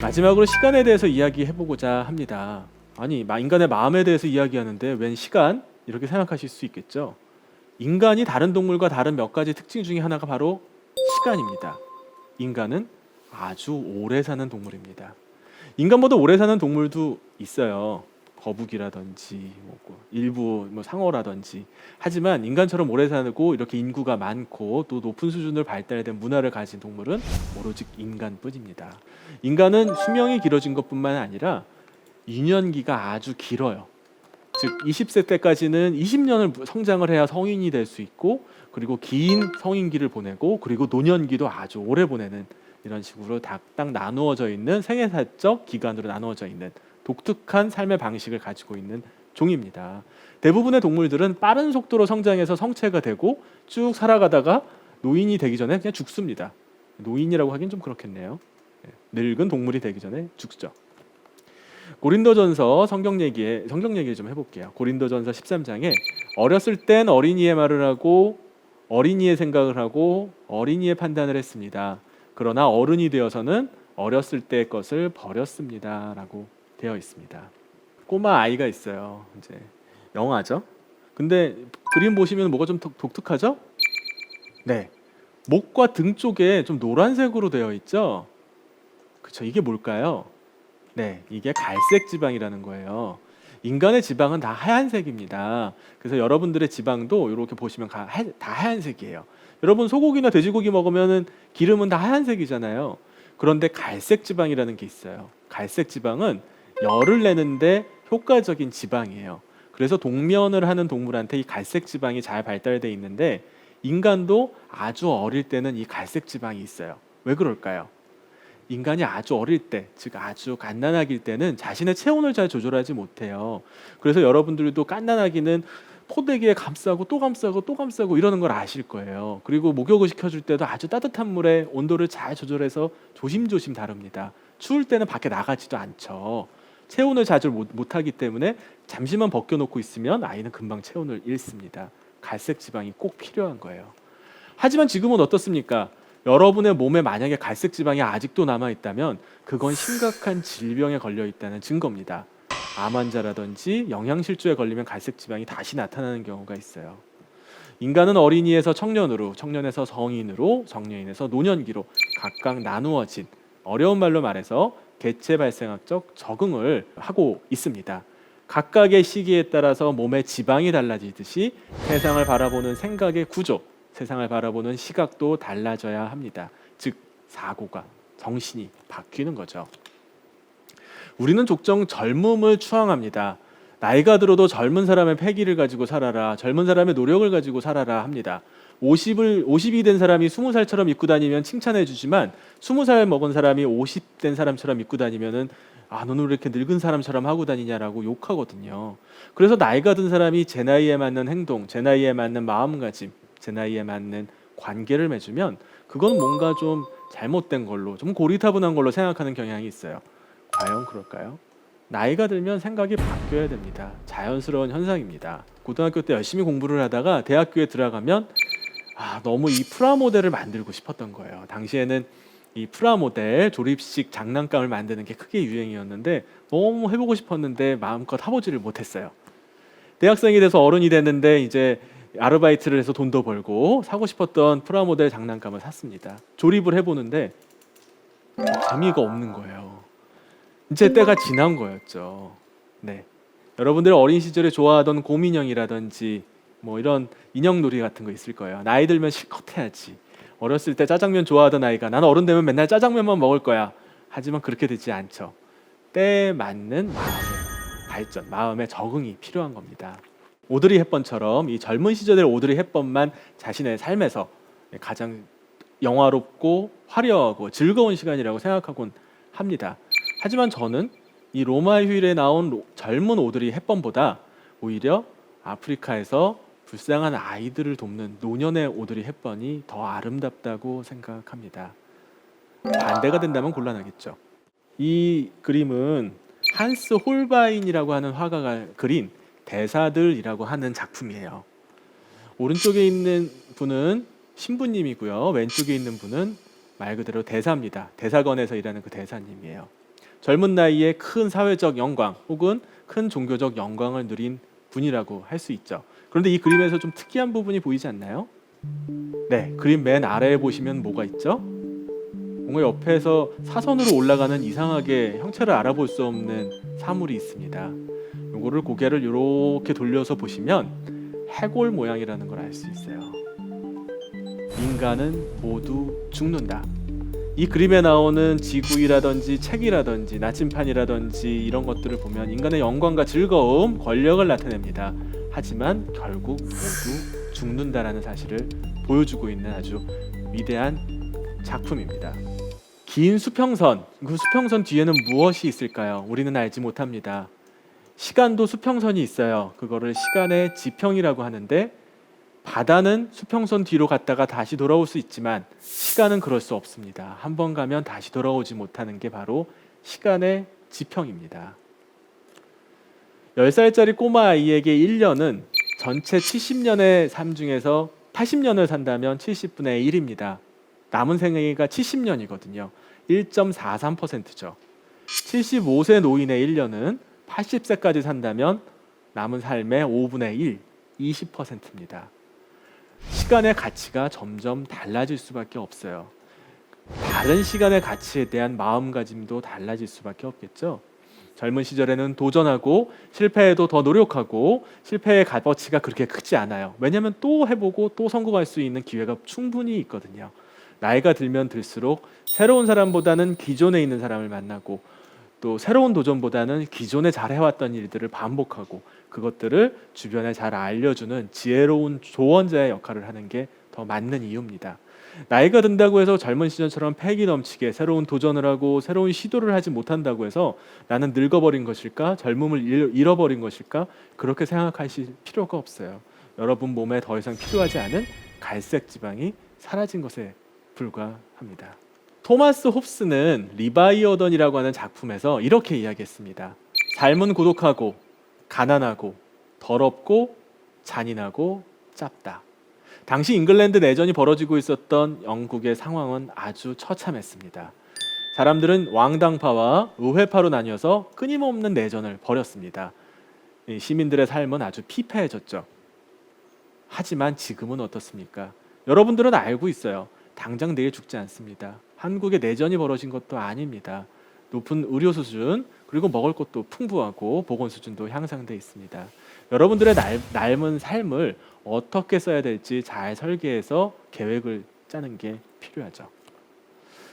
마지막으로 시간에 대해서 이야기해보고자 합니다. 아니, 인간의 마음에 대해서 이야기하는데 웬 시간? 이렇게 생각하실 수 있겠죠. 인간이 다른 동물과 다른 몇 가지 특징 중에 하나가 바로 시간입니다. 인간은 아주 오래 사는 동물입니다. 인간보다 오래 사는 동물도 있어요. 거북이라든지 일부 상어라든지. 하지만 인간처럼 오래 살고 이렇게 인구가 많고 또 높은 수준을 발달된 문화를 가진 동물은 오로지 인간뿐입니다. 인간은 수명이 길어진 것뿐만 아니라 유년기가 아주 길어요. 즉 20세 때까지는 20년을 성장을 해야 성인이 될 수 있고, 그리고 긴 성인기를 보내고, 그리고 노년기도 아주 오래 보내는, 이런 식으로 딱 나누어져 있는, 생애사적 기간으로 나누어져 있는 독특한 삶의 방식을 가지고 있는 종입니다. 대부분의 동물들은 빠른 속도로 성장해서 성체가 되고 쭉 살아가다가 노인이 되기 전에 그냥 죽습니다. 노인이라고 하긴 좀 그렇겠네요. 늙은 동물이 되기 전에 죽죠. 고린도전서 성경 얘기를 좀 해볼게요. 고린도전서 13장에 어렸을 땐 어린이의 말을 하고 어린이의 생각을 하고 어린이의 판단을 했습니다. 그러나 어른이 되어서는 어렸을 때의 것을 버렸습니다라고 되어 있습니다. 꼬마 아이가 있어요. 이제 영아죠. 근데 그림 보시면 뭐가 좀 독특하죠? 네, 목과 등 쪽에 좀 노란색으로 되어 있죠. 그쵸, 이게 뭘까요? 네, 이게 갈색 지방이라는 거예요. 인간의 지방은 다 하얀색입니다. 그래서 여러분들의 지방도 이렇게 보시면 다 하얀색이에요. 여러분 소고기나 돼지고기 먹으면 기름은 다 하얀색이잖아요. 그런데 갈색 지방이라는 게 있어요. 갈색 지방은 열을 내는데 효과적인 지방이에요. 그래서 동면을 하는 동물한테 이 갈색 지방이 잘 발달되어 있는데, 인간도 아주 어릴 때는 이 갈색 지방이 있어요. 왜 그럴까요? 인간이 아주 어릴 때, 즉 아주 갓난아기일 때는 자신의 체온을 잘 조절하지 못해요. 그래서 여러분들도 갓난아기는 포대기에 감싸고 또 감싸고 또 감싸고 이러는 걸 아실 거예요. 그리고 목욕을 시켜줄 때도 아주 따뜻한 물에 온도를 잘 조절해서 조심조심 다룹니다. 추울 때는 밖에 나가지도 않죠. 체온을 자주 못하기 때문에 잠시만 벗겨놓고 있으면 아이는 금방 체온을 잃습니다. 갈색 지방이 꼭 필요한 거예요. 하지만 지금은 어떻습니까? 여러분의 몸에 만약에 갈색 지방이 아직도 남아있다면 그건 심각한 질병에 걸려 있다는 증거입니다. 암 환자라든지 영양실조에 걸리면 갈색 지방이 다시 나타나는 경우가 있어요. 인간은 어린이에서 청년으로, 청년에서 성인으로, 성년에서 노년기로 각각 나누어진, 어려운 말로 말해서 개체 발생학적 적응을 하고 있습니다. 각각의 시기에 따라서 몸의 지방이 달라지듯이 세상을 바라보는 생각의 구조, 세상을 바라보는 시각도 달라져야 합니다. 즉 사고가, 정신이 바뀌는 거죠. 우리는 종종 젊음을 추앙합니다. 나이가 들어도 젊은 사람의 패기를 가지고 살아라, 젊은 사람의 노력을 가지고 살아라 합니다. 50이 된 사람이 20살처럼 입고 다니면 칭찬해 주지만 20살 먹은 사람이 50된 사람처럼 입고 다니면은 너는 왜 이렇게 늙은 사람처럼 하고 다니냐라고 욕하거든요. 그래서 나이가 든 사람이 제 나이에 맞는 행동, 제 나이에 맞는 마음가짐, 제 나이에 맞는 관계를 맺으면 그건 뭔가 좀 잘못된 걸로, 좀 고리타분한 걸로 생각하는 경향이 있어요. 과연 그럴까요? 나이가 들면 생각이 바뀌어야 됩니다. 자연스러운 현상입니다. 고등학교 때 열심히 공부를 하다가 대학교에 들어가면 너무 이 프라모델을 만들고 싶었던 거예요. 당시에는 이 프라모델 조립식 장난감을 만드는 게 크게 유행이었는데 너무 해보고 싶었는데 마음껏 해보지를 못했어요. 대학생이 돼서 어른이 됐는데 이제 아르바이트를 해서 돈도 벌고 사고 싶었던 프라모델 장난감을 샀습니다. 조립을 해보는데 재미가 없는 거예요. 이제 때가 지난 거였죠. 네, 여러분들 어린 시절에 좋아하던 곰인형이라든지 이런 인형놀이 같은 거 있을 거예요. 나이 들면 실컷 해야지. 어렸을 때 짜장면 좋아하던 아이가 난 어른 되면 맨날 짜장면만 먹을 거야. 하지만 그렇게 되지 않죠. 때에 맞는 마음의 발전, 마음의 적응이 필요한 겁니다. 오드리 헵번처럼 이 젊은 시절의 오드리 헵번만 자신의 삶에서 가장 영화롭고 화려하고 즐거운 시간이라고 생각하곤 합니다. 하지만 저는 이 로마의 휴일에 나온 젊은 오드리 헵번보다 오히려 아프리카에서 불쌍한 아이들을 돕는 노년의 오드리 헵번이 더 아름답다고 생각합니다. 반대가 된다면 곤란하겠죠. 이 그림은 한스 홀바인이라고 하는 화가가 그린 대사들이라고 하는 작품이에요. 오른쪽에 있는 분은 신부님이고요. 왼쪽에 있는 분은 말 그대로 대사입니다. 대사관에서 일하는 그 대사님이에요. 젊은 나이에 큰 사회적 영광 혹은 큰 종교적 영광을 누린 분이라고 할 수 있죠. 그런데 이 그림에서 좀 특이한 부분이 보이지 않나요? 네, 그림 맨 아래에 보시면 뭐가 있죠? 뭔가 옆에서 사선으로 올라가는 이상하게 형체를 알아볼 수 없는 사물이 있습니다. 요거를 고개를 이렇게 돌려서 보시면 해골 모양이라는 걸 알 수 있어요. 인간은 모두 죽는다. 이 그림에 나오는 지구이라든지 책이라든지 나침판이라든지 이런 것들을 보면 인간의 영광과 즐거움, 권력을 나타냅니다. 하지만 결국 모두 죽는다라는 사실을 보여주고 있는 아주 위대한 작품입니다. 긴 수평선, 그 수평선 뒤에는 무엇이 있을까요? 우리는 알지 못합니다. 시간도 수평선이 있어요. 그거를 시간의 지평이라고 하는데 바다는 수평선 뒤로 갔다가 다시 돌아올 수 있지만 시간은 그럴 수 없습니다. 한 번 가면 다시 돌아오지 못하는 게 바로 시간의 지평입니다. 10살짜리 꼬마 아이에게 1년은 전체 70년의 삶 중에서 80년을 산다면 70분의 1입니다. 남은 생애가 70년이거든요. 1.43%죠. 75세 노인의 1년은 80세까지 산다면 남은 삶의 5분의 1, 20%입니다. 시간의 가치가 점점 달라질 수밖에 없어요. 다른 시간의 가치에 대한 마음가짐도 달라질 수밖에 없겠죠. 젊은 시절에는 도전하고 실패해도 더 노력하고 실패의 값어치가 그렇게 크지 않아요. 왜냐하면 또 해보고 또 성공할 수 있는 기회가 충분히 있거든요. 나이가 들면 들수록 새로운 사람보다는 기존에 있는 사람을 만나고 또 새로운 도전보다는 기존에 잘 해왔던 일들을 반복하고 그것들을 주변에 잘 알려주는 지혜로운 조언자의 역할을 하는 게 더 맞는 이유입니다. 나이가 든다고 해서 젊은 시절처럼 패기 넘치게 새로운 도전을 하고 새로운 시도를 하지 못한다고 해서 나는 늙어버린 것일까? 젊음을 잃어버린 것일까? 그렇게 생각하실 필요가 없어요. 여러분 몸에 더 이상 필요하지 않은 갈색 지방이 사라진 것에 불과합니다. 토마스 홉스는 리바이어던이라고 하는 작품에서 이렇게 이야기했습니다. 삶은 고독하고 가난하고 더럽고 잔인하고 짧다. 당시 잉글랜드 내전이 벌어지고 있었던 영국의 상황은 아주 처참했습니다. 사람들은 왕당파와 의회파로 나뉘어서 끊임없는 내전을 벌였습니다. 시민들의 삶은 아주 피폐해졌죠. 하지만 지금은 어떻습니까? 여러분들은 알고 있어요. 당장 내일 죽지 않습니다. 한국에 내전이 벌어진 것도 아닙니다. 높은 의료 수준 그리고 먹을 것도 풍부하고 보건 수준도 향상돼 있습니다. 여러분들의 남은 삶을 어떻게 써야 될지 잘 설계해서 계획을 짜는 게 필요하죠.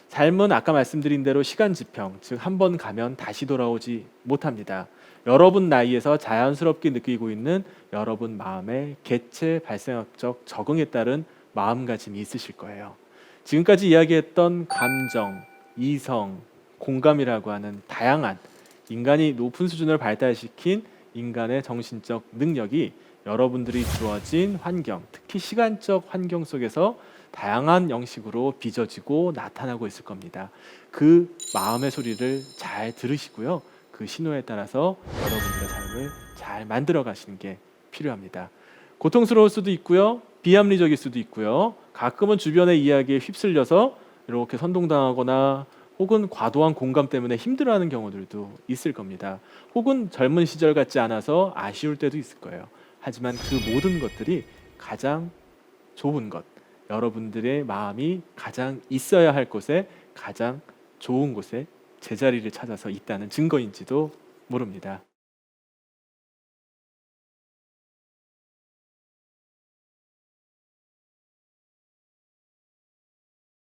삶은 아까 말씀드린 대로 시간 지평, 즉 한 번 가면 다시 돌아오지 못합니다. 여러분 나이에서 자연스럽게 느끼고 있는 여러분 마음의 개체 발생학적 적응에 따른 마음가짐이 있으실 거예요. 지금까지 이야기했던 감정, 이성, 공감이라고 하는 다양한 인간이 높은 수준을 발달시킨 인간의 정신적 능력이 여러분들이 주어진 환경, 특히 시간적 환경 속에서 다양한 형식으로 빚어지고 나타나고 있을 겁니다. 그 마음의 소리를 잘 들으시고요. 그 신호에 따라서 여러분들의 삶을 잘 만들어 가시는 게 필요합니다. 고통스러울 수도 있고요. 비합리적일 수도 있고요. 가끔은 주변의 이야기에 휩쓸려서 이렇게 선동당하거나 혹은 과도한 공감 때문에 힘들어하는 경우들도 있을 겁니다. 혹은 젊은 시절 같지 않아서 아쉬울 때도 있을 거예요. 하지만 그 모든 것들이 가장 좋은 것, 여러분들의 마음이 가장 있어야 할 곳에 가장 좋은 곳에 제자리를 찾아서 있다는 증거인지도 모릅니다.